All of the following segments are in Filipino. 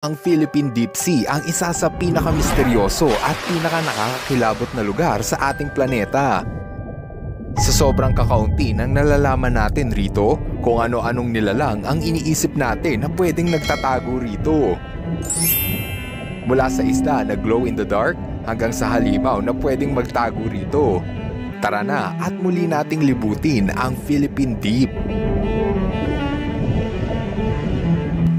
Ang Philippine Deep Sea ang isa sa pinakamisteryoso at pinakanakakakilabot na lugar sa ating planeta. Sa sobrang kakaunti ng nalalaman natin rito, kung ano-anong nilalang ang iniisip natin na pwedeng nagtatago rito. Mula sa isda na glow in the dark hanggang sa halimaw na pwedeng magtago rito. Tara na at muli nating libutin ang Philippine Deep.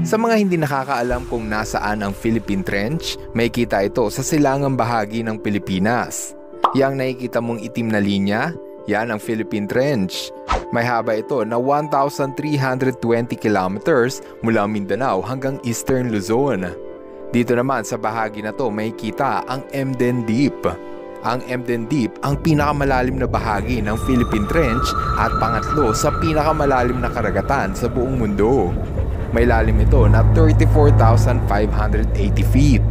Sa mga hindi nakakaalam kung nasaan ang Philippine Trench, may kita ito sa silangang bahagi ng Pilipinas. Yang nakikita mong itim na linya, yan ang Philippine Trench. May haba ito na 1,320 kilometers mula Mindanao hanggang Eastern Luzon. Dito naman sa bahagi na to may kita ang Emden Deep. Ang Emden Deep ang pinakamalalim na bahagi ng Philippine Trench at pangatlo sa pinakamalalim na karagatan sa buong mundo. May lalim ito na 34,580 feet.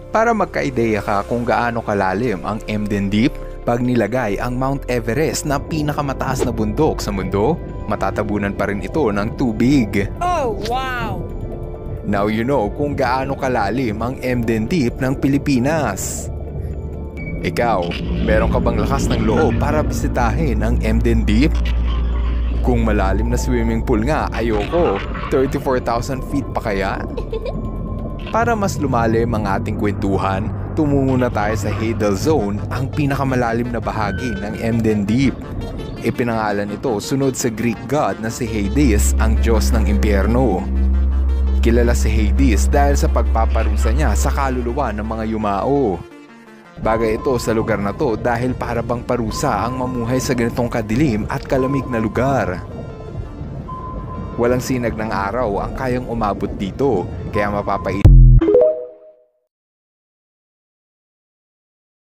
Para magka-ideya ka kung gaano kalalim ang Emden Deep, pag nilagay ang Mount Everest na pinakamataas na bundok sa mundo, matatabunan pa rin ito ng tubig. Oh, wow! Now you know kung gaano kalalim ang Emden Deep ng Pilipinas. Ikaw, meron ka bang lakas ng loob para bisitahin ang Emden Deep? Kung malalim na swimming pool nga, ayoko. 34,000 feet pa kaya? Para mas lumalim ang ating kwentuhan, tumungo na tayo sa Hadal Zone, ang pinakamalalim na bahagi ng Emden Deep. Ipinangalan ito sunod sa Greek god na si Hades, ang Diyos ng impyerno. Kilala si Hades dahil sa pagpaparusa niya sa kaluluwa ng mga yumao. Bagay ito sa lugar na to dahil para bang parusa ang mamuhay sa ganitong kadilim at kalamig na lugar. Walang sinag ng araw ang kayang umabot dito, kaya mapapait